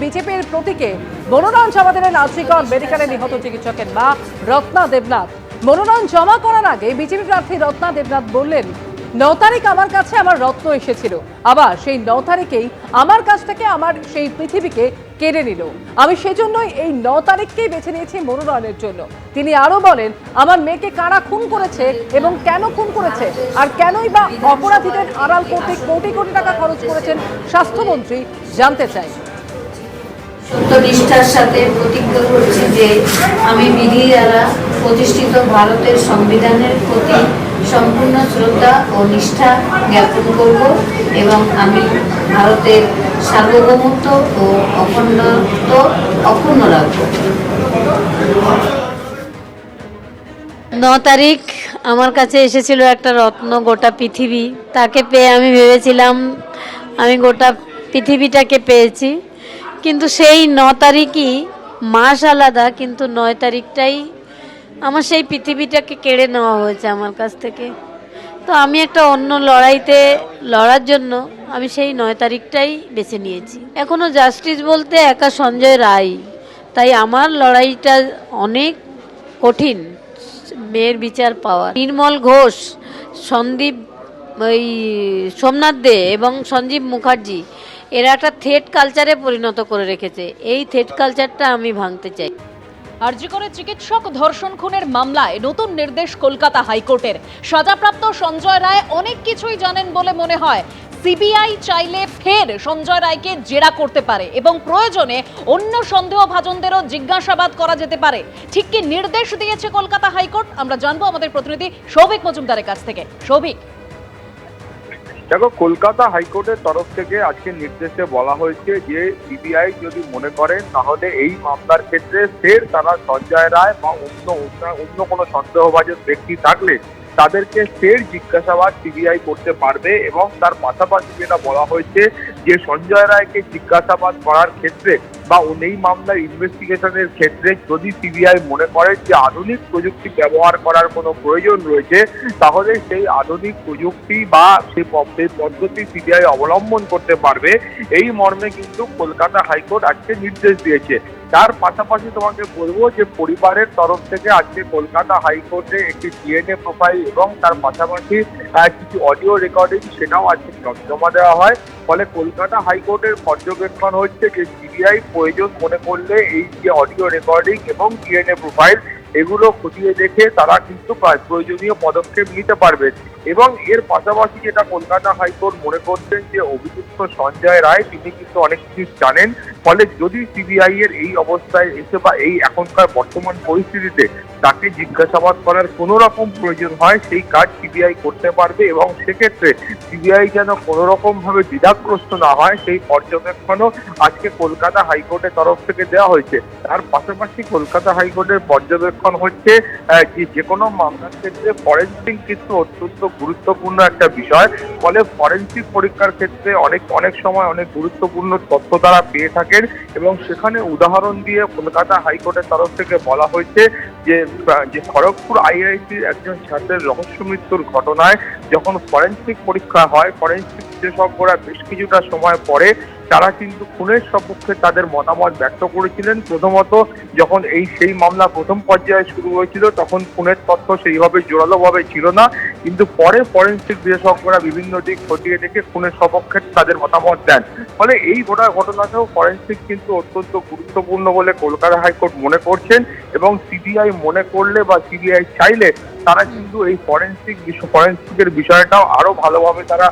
বিজেপির প্রতীকে মনোনয়ন জমা দিলেন আরজিকর মেডিকেলে নিহত চিকিৎসকের মা রত্না দেবনাথ। মনোনয়ন জমা করার আগে বিজেপি প্রার্থী রত্না দেবনাথ বললেন, 9 তারিখ আমার কাছে আমার রত্ন এসেছিল, আবার সেই 9 তারিখেই আমার কাছ থেকে আমার সেই পৃথিবীকে কেড়ে নিল। আমি সেজন্যই এই 9 তারিখকেই বেছে নিয়েছি মনোনয়নের জন্য। তিনি আরো বলেন, আমার মেয়েকে কারা খুন করেছে এবং কেন খুন করেছে, আর কেনই বা অপরাধীদের আড়াল করতে কোটি কোটি টাকা খরচ করেছেন স্বাস্থ্যমন্ত্রী জানতে চাই। সত্যনিষ্ঠার সাথে প্রতিজ্ঞা করছি যে আমি বিধি দ্বারা প্রতিষ্ঠিত ভারতের সংবিধানের প্রতি সম্পূর্ণ শ্রদ্ধা ও নিষ্ঠা জ্ঞাপন করব এবং আমি ভারতের সার্বভৌমত্ব ও অখণ্ডত্ব অক্ষুণ্ণ রাখব। 9 তারিখ আমার কাছে এসেছিল একটা রত্ন, গোটা পৃথিবী। তাকে পেয়ে আমি ভেবেছিলাম আমি গোটা পৃথিবীটাকে পেয়েছি, কিন্তু সেই 9 তারিখই মাস আলাদা, কিন্তু 9 তারিখটাই আমার সেই পৃথিবীটাকে কেড়ে নেওয়া হয়েছে আমার কাছ থেকে। তো আমি একটা অন্য লড়াইতে লড়ার জন্য আমি সেই 9 তারিখটাই বেছে নিয়েছি। এখনও জাস্টিস বলতে একা সঞ্জয় রায়, তাই আমার লড়াইটা অনেক কঠিন মেয়ের বিচার পাওয়া। নির্মল ঘোষ, সন্দীপ, ওই সোমনাথ দে এবং সঞ্জীব মুখার্জি এরা একটা থেট কালচারে পরিণত করে রেখেছে। এই থেট কালচারটা আমি ভাঙতে চাই। আরজিকরে চিকিৎসক ধর্ষণ খুনের মামলায় নতুন নির্দেশ কলকাতা হাইকোর্টের। সাজাপ্রাপ্ত সঞ্জয় রায় অনেক কিছুই জানেন বলে মনে হয়। সিবিআই চাইলে ফের সঞ্জয় রায়কে জেরা করতে পারে এবং প্রয়োজনে অন্য সন্দেহভাজনদেরও জিজ্ঞাসাবাদ করা যেতে পারে। ঠিক কি নির্দেশ দিয়েছে কলকাতা হাইকোর্ট, আমরা জানবো আমাদের প্রতিনিধি সৌভিক মজুমদারের কাছ থেকে। সৌভিক, দেখো, কলকাতা হাইকোর্টের তরফ থেকে আজকে নির্দেশে বলা হয়েছে যে সিবিআই যদি মনে করেন তাহলে এই মামলার ক্ষেত্রে ফের তারা সঞ্জয় রায় বা অন্য কোনো সন্দেহভাজন ব্যক্তি থাকলে তাদেরকে ফের জিজ্ঞাসাবাদ সিবিআই করতে পারবে। এবং তার পাশাপাশি যেটা বলা হয়েছে যে সঞ্জয় রায়কে জিজ্ঞাসাবাদ করার ক্ষেত্রে বা এই মামলার ইনভেস্টিগেশনের ক্ষেত্রে যদি সিবিআই মনে করে যে আধুনিক প্রযুক্তি ব্যবহার করার কোনো প্রয়োজন রয়েছে, তাহলে সেই আধুনিক প্রযুক্তি বা সেই পদ্ধতি সিবিআই অবলম্বন করতে পারবে। এই মর্মে কিন্তু কলকাতা হাইকোর্ট আজকে নির্দেশ দিয়েছে। তার পাশাপাশি তোমাকে বলবো যে পরিবারের তরফ থেকে আজকে কলকাতা হাইকোর্টে একটি ডিএনএ প্রোফাইল এবং তার পাশাপাশি কিছু অডিও রেকর্ডিং সেটাও আজকে জমা দেওয়া হয়। ফলে কলকাতা হাইকোর্টের পর্যবেক্ষণ হচ্ছে যে সিবিআই প্রয়োজন মনে করলে এই যে অডিও রেকর্ডিং এবং ডিএনএ প্রোফাইল এগুলো খতিয়ে দেখে তারা কিন্তু প্রয়োজনীয় পদক্ষেপ নিতে পারবে। এবং এর পাশাপাশি যেটা কলকাতা হাইকোর্ট মনে করছেন যে অভিযুক্ত সঞ্জয় রায় তিনি কিন্তু অনেক কিছু জানেন। ফলে যদি সিবিআই এর এই অবস্থায় এসে বা এই এখনকার বর্তমান পরিস্থিতিতে তাকে জিজ্ঞাসাবাদ করার কোনো রকম প্রয়োজন হয়, সেই কাজ সিবিআই করতে পারবে। এবং সেক্ষেত্রে সিবিআই যেন কোনো রকম ভাবে দ্বিধাগ্রস্ত না হয়, সেই পর্যবেক্ষণও আজকে কলকাতা হাইকোর্টের তরফ থেকে দেওয়া হয়েছে। তার পাশাপাশি কলকাতা হাইকোর্টের পর্যবেক্ষণ হচ্ছে যে কোনো মামলার ক্ষেত্রে ফরেনসিক কিন্তু অত্যন্ত গুরুত্বপূর্ণ একটা বিষয়। ফলে ফরেনসিক পরীক্ষার ক্ষেত্রে অনেক সময় অনেক গুরুত্বপূর্ণ তথ্য তারা পেয়ে থাকেন। এবং সেখানে উদাহরণ দিয়ে কলকাতা হাইকোর্টের তরফ থেকে বলা হয়েছে যে খড়গপুর আইআইটির একজন ছাত্রের রহস্য মৃত্যুর ঘটনায় যখন ফরেনসিক পরীক্ষা হয়, ফরেনসিক বিশেষজ্ঞরা বেশ কিছুটা সময় পরে তারা কিন্তু খুনের সপক্ষে তাদের মতামত ব্যক্ত করেছিলেন। প্রথমত যখন সেই মামলা প্রথম পর্যায়ে শুরু হয়েছিল তখন খুনের তথ্য সেইভাবে জোরালোভাবে ছিল না, কিন্তু পরে ফরেনসিক বিশেষজ্ঞরা বিভিন্ন দিক খতিয়ে দেখে খুনের সপক্ষে তাদের মতামত দেন। ফলে এই ঘটনাটাও ফরেনসিক কিন্তু অত্যন্ত গুরুত্বপূর্ণ বলে কলকাতা হাইকোর্ট মনে করছেন। এবং সিবিআই মনে করলে বা সিবিআই চাইলে তারা কিন্তু এই ফরেনসিকের বিষয়টাও আরো ভালোভাবে তারা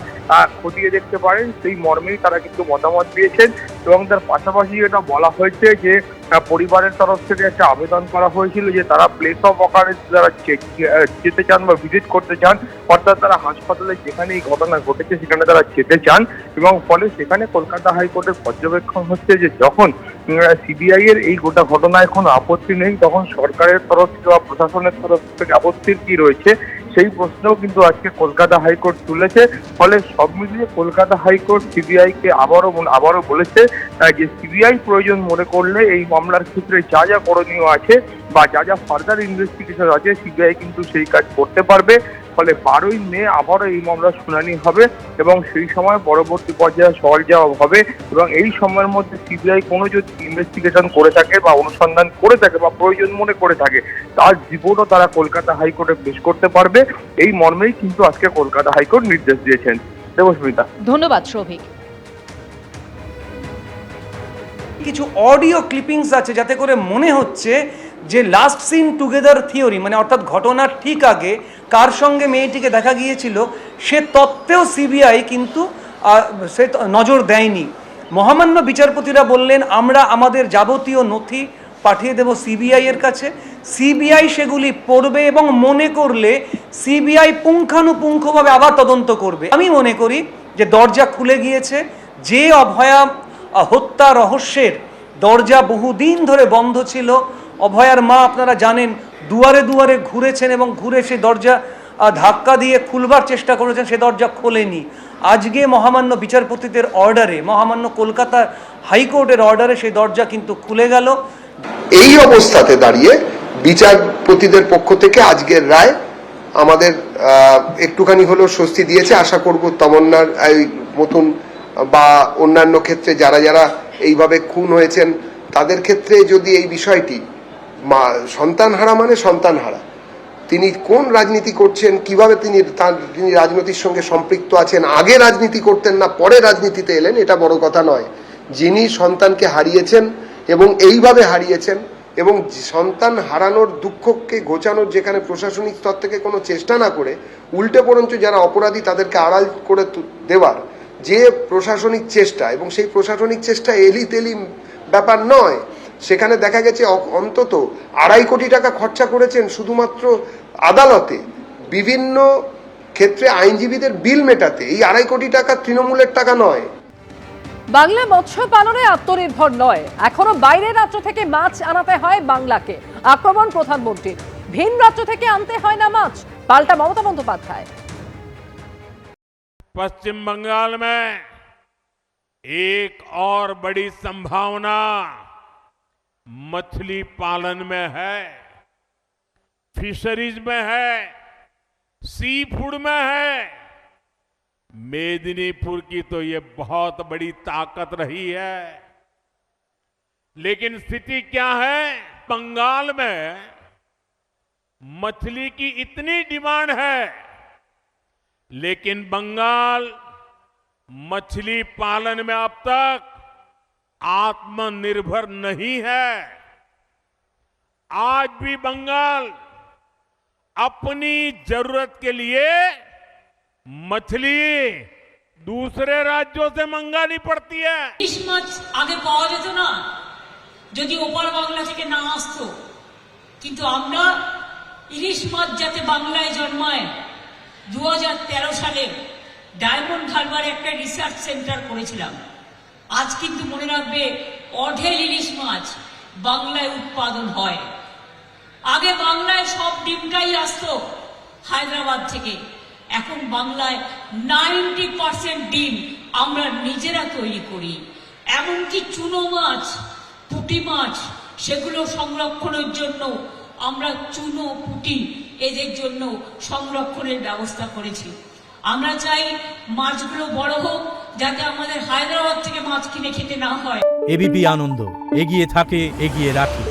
খতিয়ে দেখতে পারেন, সেই মর্মেই তারা কিন্তু মতামত দিয়েছেন। এবং তার পাশাপাশি এটা বলা হয়েছে যে পরিবারের তরফ থেকে একটা আবেদন করা হয়েছিল যে তারা প্লেস অফ অকারেন্স যারা যেতে চান বা ভিজিট করতে চান, অর্থাৎ তারা হাসপাতালে যেখানে এই ঘটনা ঘটেছে সেখানে তারা যেতে চান। এবং ফলে সেখানে কলকাতা হাইকোর্টের পর্যবেক্ষণ হচ্ছে যে যখন সিবিআই এর এই গোটা ঘটনায় কোনো আপত্তি নেই, তখন সরকারের তরফ থেকে বা প্রশাসনের তরফ থেকে আপত্তির কি রয়েছে সেই প্রশ্নও কিন্তু আজকে কলকাতা হাইকোর্ট তুলেছে। ফলে সব মিলিয়ে কলকাতা হাইকোর্ট সিবিআইকে আবারও বলেছে যে সিবিআই প্রয়োজন মনে করলে এই মামলার ক্ষেত্রে যা যা করণীয় আছে বা যা যা ফার্দার ইনভেস্টিগেশন আছে সিবিআই কিন্তু সেই কাজ করতে পারবে। ফলে 12ই মে আবারও এই মামলার শুনানি হবে এবং সেই সময় পরবর্তী পর্যায়ে সওয়াল জবাব হবে এবং এই সময়ের মধ্যে সিবিআই কোনো যদি ইনভেস্টিগেশন করে থাকে বা অনুসন্ধান করে থাকে বা প্রয়োজন মনে করে থাকে তার রিপোর্টও তারা কলকাতা হাইকোর্টে পেশ করতে পারবে। এই মর্মেই কিন্তু আজকে কলকাতা হাইকোর্ট নির্দেশ দিয়েছেন। দেবস্মিতা। ধন্যবাদ সৌভিক। কিছু অডিও ক্লিপিংস আছে যাতে করে মনে হচ্ছে যে লাস্ট সিন টুগেদার থিওরি, মানে অর্থাৎ ঘটনার ঠিক আগে কার সঙ্গে মেয়েটিকে দেখা গিয়েছিল সে তত্ত্বেও সিবিআই কিন্তু সে নজর দেয়নি। মহামান্য বিচারপতিরা বললেন আমরা আমাদের যাবতীয় নথি পাঠিয়ে দেব সিবিআই এর কাছে, সিবিআই সেগুলি পড়বে এবং মনে করলে সিবিআই পুঙ্খানুপুঙ্খভাবে আবার তদন্ত করবে। আমি মনে করি যে দরজা খুলে গিয়েছে, যে অভয়া হত্যা রহস্যের দরজা বহুদিন ধরে বন্ধ ছিল। অভয়ার মা আপনারা জানেন দুয়ারে দুয়ারে ঘুরেছেন এবং ঘুরে সেই দরজা ধাক্কা দিয়ে খুলবার চেষ্টা করেছেন, সে দরজা খোলেনি। আজকে মহামান্য বিচারপতিদের অর্ডারে, মহামান্য কলকাতা হাইকোর্টের অর্ডারে সেই দরজা কিন্তু খুলে গেল। এই অবস্থাতে দাঁড়িয়ে বিচারপতিদের পক্ষ থেকে আজকের রায় আমাদের একটুখানি হলেও স্বস্তি দিয়েছে। আশা করব তমন্নার এই মতন বা অন্যান্য ক্ষেত্রে যারা যারা এইভাবে খুন হয়েছেন তাদের ক্ষেত্রে যদি এই বিষয়টি সন্তান হারা মানে সন্তান হারা, তিনি কোন রাজনীতি করছেন, কিভাবে তিনি রাজনীতির সঙ্গে সম্পৃক্ত আছেন, আগে রাজনীতি করতেন না পরে রাজনীতিতে এলেন, এটা বড় কথা নয়। যিনি সন্তানকে হারিয়েছেন এবং এইভাবে হারিয়েছেন এবং সন্তান হারানোর দুঃখকে ঘোচানোর যেখানে প্রশাসনিক স্তর থেকে কোনো চেষ্টা না করে উল্টে বরঞ্চ যারা অপরাধী তাদেরকে আড়াল করে দেওয়ার যে প্রশাসনিক চেষ্টা, এবং সেই প্রশাসনিক চেষ্টা এলি তেলি ব্যাপার নয়। সেখানে দেখা গেছে অন্তত 2.5 কোটি টাকা খরচা করেছেন শুধুমাত্র আদালতে বিভিন্ন ক্ষেত্রে আইনজীবীদের বিল মেটাতে। এই 2.5 কোটি টাকা তৃণমূলের টাকা নয়। বাংলা মৎস্য পালনে আত্মনির্ভর নয়, এখনো বাইরের রাজ্য থেকে মাছ আনাতে হয় বাংলাকে। আক্রমণ প্রধানমন্ত্রীর, ভিন রাজ্য থেকে আনতে হয় না মাছ, পাল্টা মমতা বন্দ্যোপাধ্যায়। पश्चिम बंगाल में एक और बड़ी संभावना मछली पालन में है, फिशरीज में है, सी फूड में है। मेदिनीपुर की तो ये बहुत बड़ी ताकत रही है, लेकिन स्थिति क्या है? बंगाल में मछली की इतनी डिमांड है, लेकिन बंगाल मछली पालन में अब तक आत्मनिर्भर नहीं है। आज भी बंगाल अपनी जरूरत के लिए मछली दूसरे राज्यों से मंगानी पड़ती है। ইলিশ মাছ আগে পাওয়া যেত না যদি ওপার বাংলা থেকে না আসতো, কিন্তু আমরা ইলিশ মাছ যাতে বাংলায় জন্মায় 2013 সালে ডায়মন্ড হারবারে একটা রিসার্চ সেন্টার করেছিলাম। আজ কিন্তু মনে রাখবে অঢেল ইলিশ মাছ বাংলায় উৎপাদন হয়। আগে বাংলায় সব ডিমটাই আসতো হায়দ্রাবাদ থেকে, এখন বাংলায় 90% ডিম আমরা নিজেরা তৈরি করি। এমনকি চুনো মাছ, পুঁটি মাছ, সেগুলো সংরক্ষণের জন্য আমরা চুনো, পুঁটি এদের জন্য সংরক্ষণের ব্যবস্থা করেছি। আমরা চাই মাছগুলো বড় হোক, যাতে আমাদের হায়দ্রাবাদ থেকে মাছ কিনে খেতে না হয়। এবিপি আনন্দ, এগিয়ে থাকে, এগিয়ে রাখে।